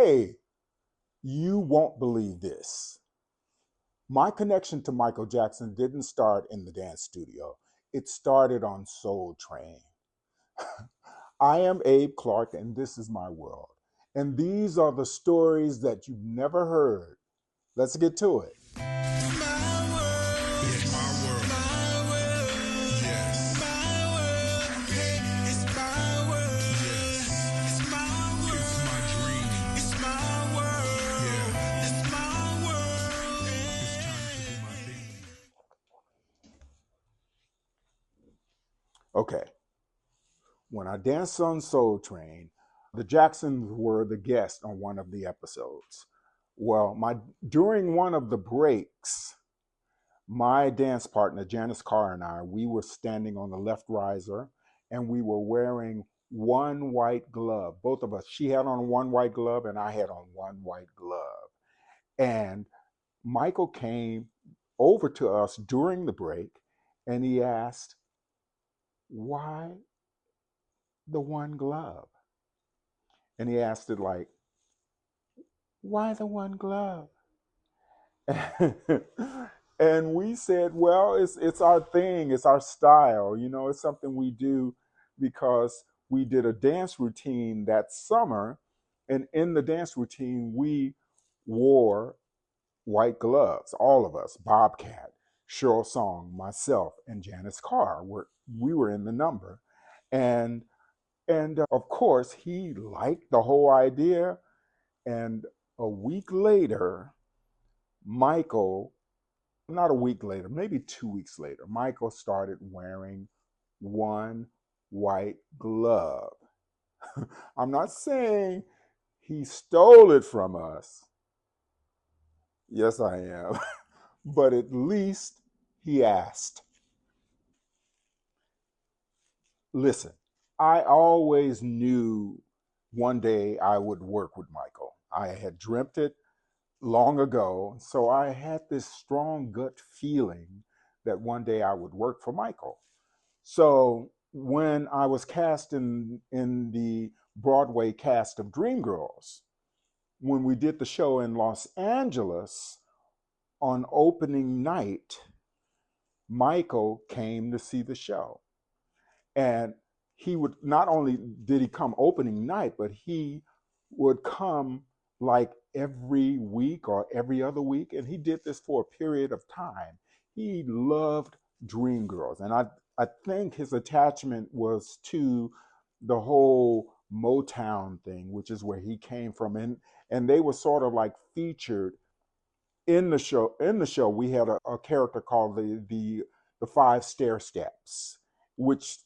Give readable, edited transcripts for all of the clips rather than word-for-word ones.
Hey, you won't believe this. My connection to Michael Jackson didn't start in the dance studio. It started on Soul Train. I am Abe Clark, and this is my world. And these are the stories that you've never heard. Let's get to it. Okay, when I danced on Soul Train, the Jacksons were the guest on one of the episodes. Well, my during one of the breaks, my dance partner, Janice Carr, and I, we were standing on the left riser and we were wearing one white glove. Both of us. She had on one white glove and I had on one white glove. And Michael came over to us during the break and he asked, "Why the one glove?" And he asked it like, "Why the one glove?" And we said, well, it's our thing, it's our style, it's something we do because we did a dance routine that summer, and in the dance routine we wore white gloves, all of us. Bobcat, Cheryl Song, myself, and Janice Carr we were in the number, and of course he liked the whole idea, and a week later, Michael, not a week later, maybe 2 weeks later, Michael started wearing one white glove. I'm not saying he stole it from us. Yes, I am. But at least he asked. Listen, I always knew one day I would work with Michael. I had dreamt it long ago. So I had this strong gut feeling that one day I would work for Michael. So when I was cast in the Broadway cast of Dreamgirls, when we did the show in Los Angeles on opening night, Michael came to see the show. And he would not only did he come opening night, but he would come like every week or every other week. And he did this for a period of time. He loved Dreamgirls. And I think his attachment was to the whole Motown thing, which is where he came from. And they were sort of like featured in the show. In the show, we had a character called the Five Stair Steps, which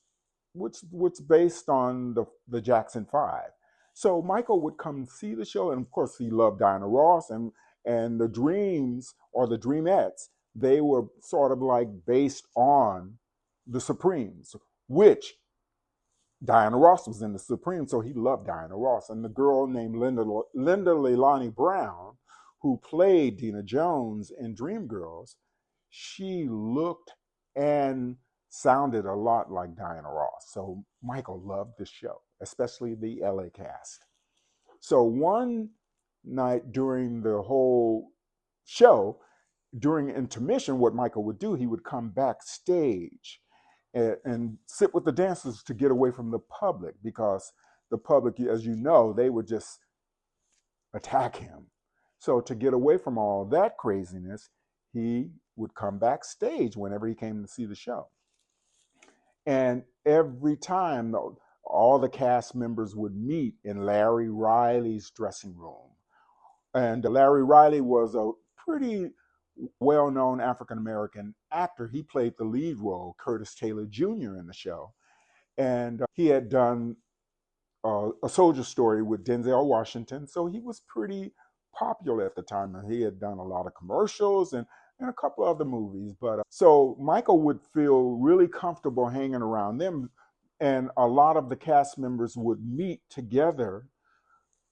which based on the Jackson Five. So Michael would come see the show, and of course he loved Diana Ross and the Dreams or the Dreamettes. They were sort of like based on the Supremes, which Diana Ross was in the Supremes, so he loved Diana Ross. And the girl named Linda Leilani Brown, who played Dina Jones in Dreamgirls, she looked and sounded a lot like Diana Ross. So Michael loved the show, especially the LA cast. So one night during the whole show, during intermission, what Michael would do, he would come backstage and sit with the dancers to get away from the public, because the public, as you know, they would just attack him. So to get away from all that craziness, he would come backstage whenever he came to see the show. And every time, all the cast members would meet in Larry Riley's dressing room. And Larry Riley was a pretty well-known African-American actor. He played the lead role, Curtis Taylor Jr., in the show. And he had done A Soldier Story with Denzel Washington. So he was pretty popular at the time. And he had done a lot of commercials and a couple other movies. But so Michael would feel really comfortable hanging around them. And a lot of the cast members would meet together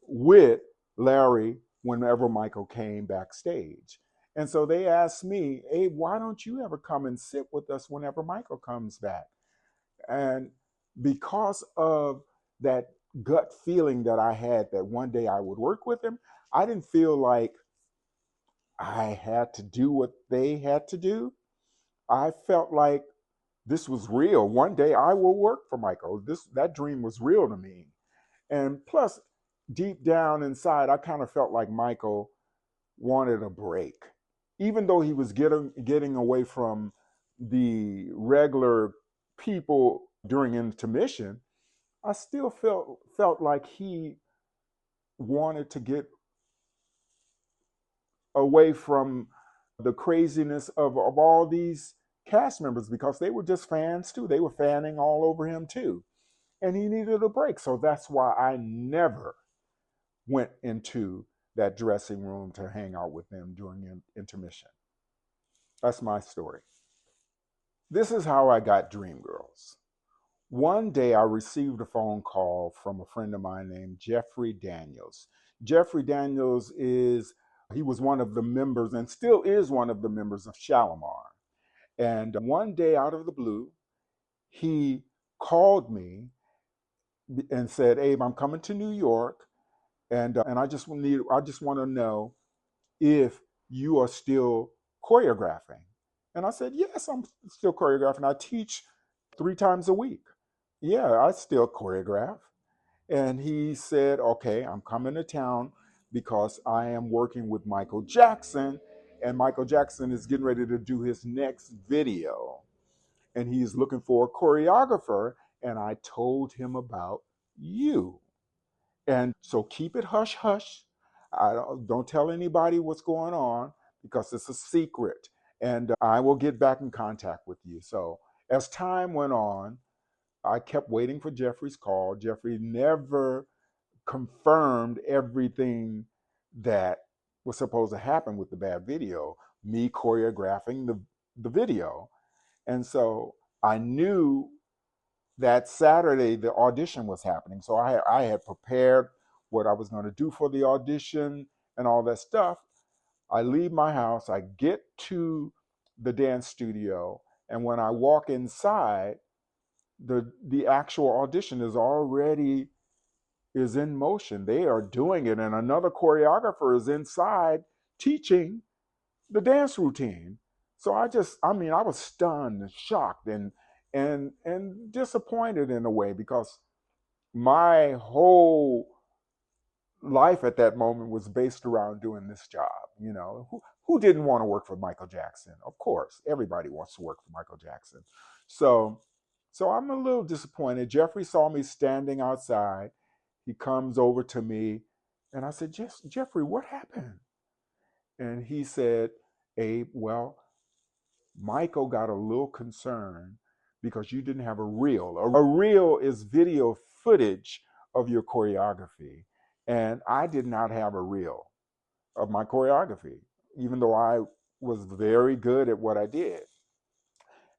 with Larry whenever Michael came backstage. And so they asked me, "Hey, why don't you ever come and sit with us whenever Michael comes back?" And because of that gut feeling that I had that one day I would work with him. I didn't feel like I had to do what they had to do. I felt like this was real. One day I will work for Michael. That dream was real to me. And plus, deep down inside, I kind of felt like Michael wanted a break. Even though he was getting away from the regular people during intermission, I still felt like he wanted to get away from the craziness of all these cast members because they were just fans too. They were fanning all over him too. And he needed a break. So that's why I never went into that dressing room to hang out with them during intermission. That's my story. This is how I got Dreamgirls. One day I received a phone call from a friend of mine named Jeffrey Daniels. Jeffrey Daniels he was one of the members and still is one of the members of Shalimar. And one day out of the blue, he called me and said, Abe, I'm coming to New York and I just want to know if you are still choreographing. And I said, yes, I'm still choreographing. I teach 3 times a week. Yeah, I still choreograph. And he said, okay, I'm coming to town because I am working with Michael Jackson. And Michael Jackson is getting ready to do his next video. And he's looking for a choreographer. And I told him about you. And so keep it hush hush. Don't tell anybody what's going on because it's a secret. And I will get back in contact with you. So as time went on, I kept waiting for Jeffrey's call. Jeffrey never confirmed everything that was supposed to happen with the bad video, me choreographing the video. And so I knew that Saturday the audition was happening. So I had prepared what I was going to do for the audition and all that stuff. I leave my house, I get to the dance studio, and when I walk inside, the actual audition is in motion. They are doing it, and another choreographer is inside teaching the dance routine. So I was stunned and shocked and disappointed in a way because my whole life at that moment was based around doing this job. Who didn't want to work for Michael Jackson? Of course, everybody wants to work for Michael Jackson. So, so I'm a little disappointed. Jeffrey saw me standing outside. He comes over to me, and I said, Jeffrey, what happened? And he said, Abe, well, Michael got a little concerned because you didn't have a reel. A reel is video footage of your choreography. And I did not have a reel of my choreography, even though I was very good at what I did.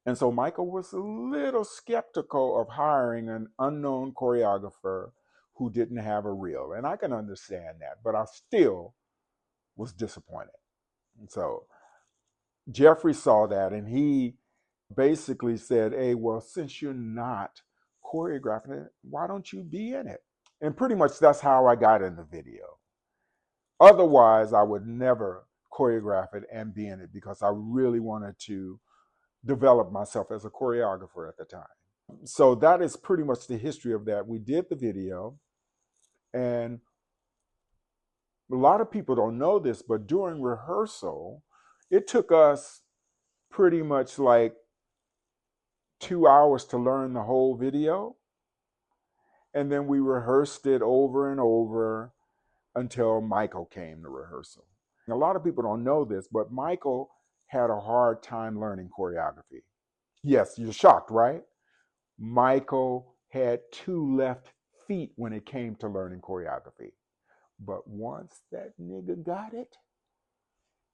And so Michael was a little skeptical of hiring an unknown choreographer who didn't have a reel. And I can understand that, but I still was disappointed. And so Jeffrey saw that and he basically said, hey, well, since you're not choreographing it, why don't you be in it? And pretty much that's how I got in the video. Otherwise, I would never choreograph it and be in it because I really wanted to develop myself as a choreographer at the time. So that is pretty much the history of that. We did the video, and a lot of people don't know this, but during rehearsal, it took us pretty much like 2 hours to learn the whole video. And then we rehearsed it over and over until Michael came to rehearsal. A lot of people don't know this, but Michael had a hard time learning choreography. Yes, you're shocked, right? Michael had 2 left feet when it came to learning choreography. But once that nigga got it,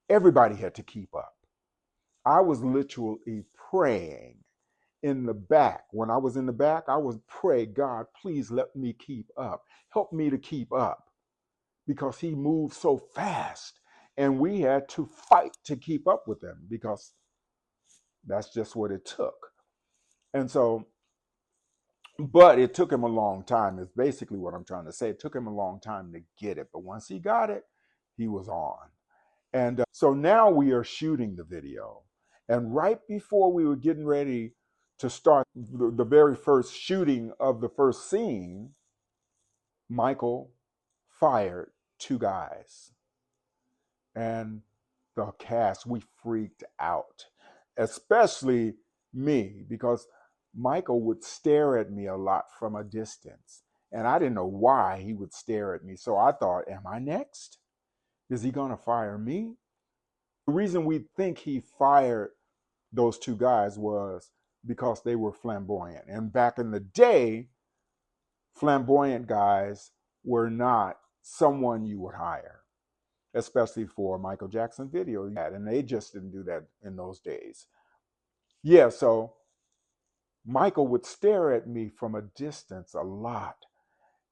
everybody had to keep up. I was literally praying in the back. When I was in the back, I was pray, God, please let me keep up. Help me to keep up because he moved so fast. And we had to fight to keep up with him because that's just what it took. And so But it took him a long time, is basically what I'm trying to say. It took him a long time to get it. But once he got it, he was on. And so now we are shooting the video. And right before we were getting ready to start the very first shooting of the first scene, Michael fired two guys. And the cast, we freaked out, especially me, because Michael would stare at me a lot from a distance. And I didn't know why he would stare at me. So I thought, am I next? Is he going to fire me? The reason we think he fired those two guys was because they were flamboyant. And back in the day, flamboyant guys were not someone you would hire, especially for a Michael Jackson video. And they just didn't do that in those days. Yeah, so Michael would stare at me from a distance a lot.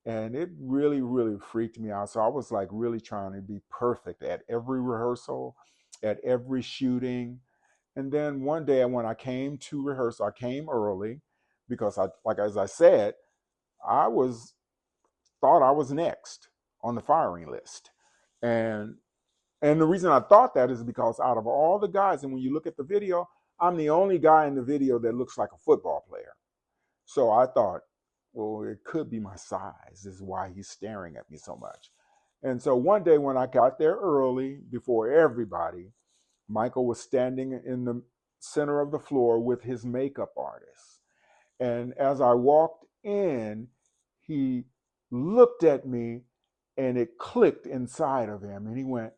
And it really, really freaked me out. So I was like really trying to be perfect at every rehearsal, at every shooting. And then one day when I came to rehearsal, I came early because as I said, I was thought I was next on the firing list. And And the reason I thought that is because out of all the guys, and when you look at the video, I'm the only guy in the video that looks like a football player. So I thought, well, it could be my size, is why he's staring at me so much. And so one day when I got there early before everybody, Michael was standing in the center of the floor with his makeup artist. And as I walked in, he looked at me and it clicked inside of him. And he went,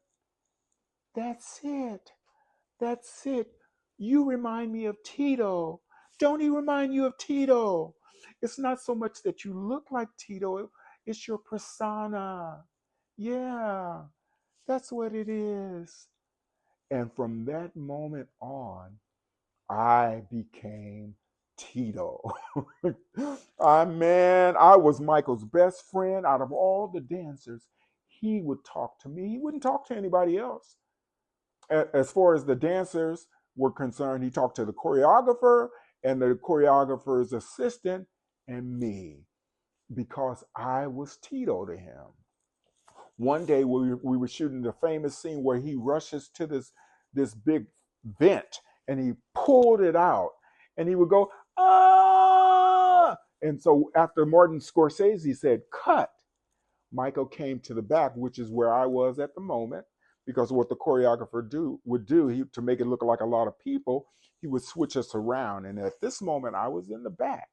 "That's it. That's it. You remind me of Tito. Don't he remind you of Tito? It's not so much that you look like Tito, it's your persona. Yeah, that's what it is." And from that moment on, I became Tito. I was Michael's best friend out of all the dancers. He would talk to me. He wouldn't talk to anybody else. As far as the dancers were concerned, he talked to the choreographer and the choreographer's assistant and me because I was Tito to him. One day we were shooting the famous scene where he rushes to this big vent and he pulled it out and he would go, "Ah!" And so after Martin Scorsese said, "Cut," Michael came to the back, which is where I was at the moment, because what the choreographer would do to make it look like a lot of people, he would switch us around. And at this moment, I was in the back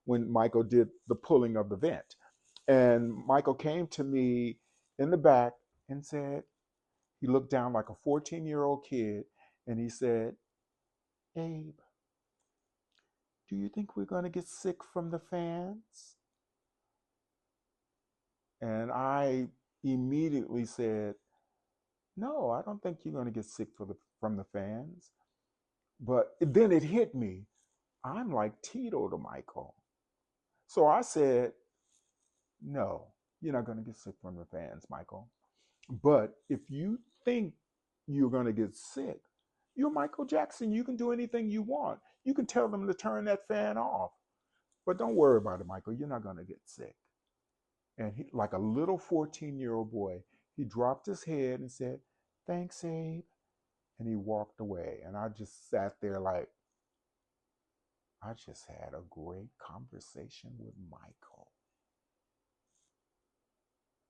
when Michael did the pulling of the vent. And Michael came to me in the back and said, he looked down like a 14-year-old kid, and he said, "Abe, do you think we're going to get sick from the fans?" And I immediately said, "No, I don't think you're going to get sick from the fans." But then it hit me. I'm like Tito to Michael. So I said, "No, you're not going to get sick from the fans, Michael. But if you think you're going to get sick, you're Michael Jackson. You can do anything you want. You can tell them to turn that fan off. But don't worry about it, Michael. You're not going to get sick." And he, like a little 14-year-old boy, he dropped his head and said, "Thanks, Abe." And he walked away. And I just sat there like, I just had a great conversation with Michael.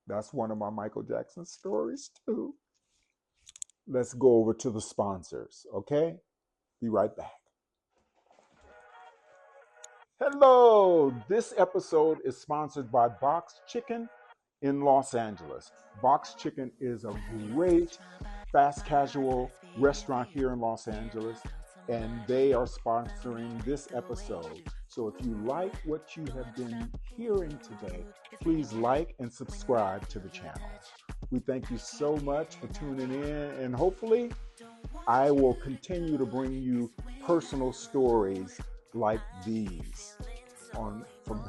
That's one of my Michael Jackson stories, too. Let's go over to the sponsors, okay? Be right back. Hello! This episode is sponsored by Box Chicken in Los Angeles. Box Chicken is a great fast casual restaurant here in Los Angeles, and they are sponsoring this episode. So if you like what you have been hearing today, please like and subscribe to the channel. We thank you so much for tuning in, and hopefully I will continue to bring you personal stories like these from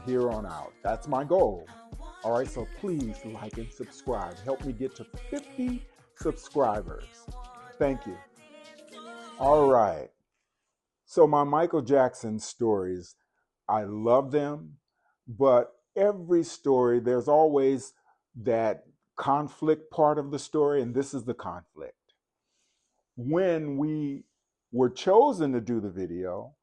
here on out. That's my goal. All right, so please like and subscribe. Help me get to 50 subscribers. Thank you. All right. So my Michael Jackson stories, I love them. But every story, there's always that conflict part of the story, and this is the conflict. When we were chosen to do the video,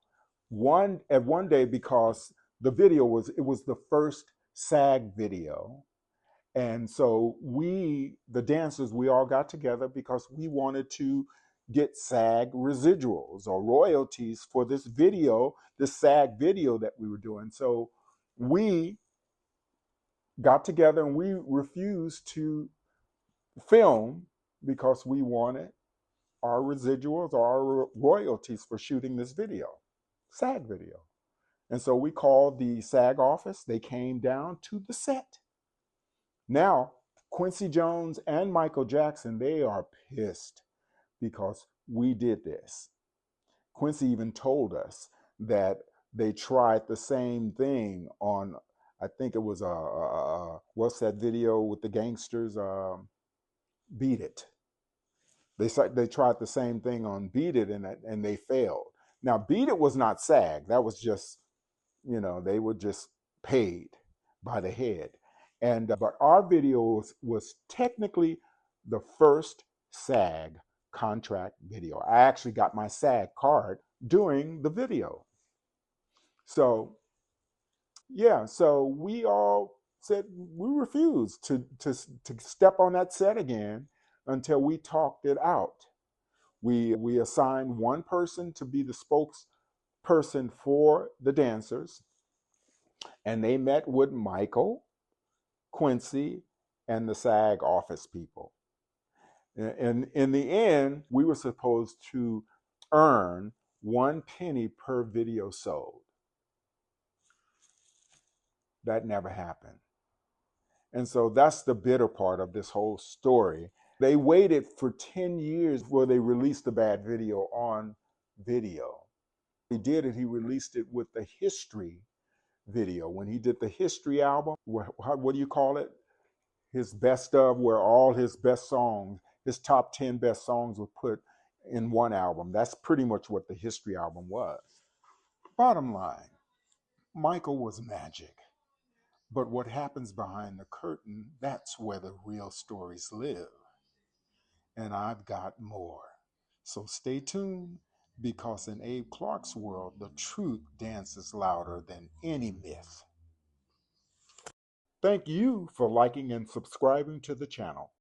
one day, because the video was the first SAG video, and so we, the dancers, we all got together because we wanted to get SAG residuals or royalties for this video, this SAG video that we were doing. So we got together and we refused to film because we wanted our residuals or our royalties for shooting this video, SAG video. And so we called the SAG office. They came down to the set. Now, Quincy Jones and Michael Jackson, they are pissed because we did this. Quincy even told us that they tried the same thing on, I think it was what's that video with the gangsters? Beat It. They tried the same thing on Beat It, and they failed. Now, Beat It was not SAG. That was just, they were just paid by the head. But our video was technically the first SAG contract video. I actually got my SAG card during the video. So yeah, so we all said we refused to step on that set again until we talked it out. We assigned one person to be the spokesperson for the dancers, and they met with Michael, Quincy, and the SAG office people. And in the end, we were supposed to earn 1 penny per video sold. That never happened. And so that's the bitter part of this whole story. They waited for 10 years before they released the bad video on video. He did it, he released it with the history video. When he did the history album, what do you call it? His best of, where all his best songs, his top 10 best songs were put in one album. That's pretty much what the history album was. Bottom line, Michael was magic. But what happens behind the curtain, that's where the real stories live. And I've got more. So stay tuned, because in Abe Clark's world, the truth dances louder than any myth. Thank you for liking and subscribing to the channel.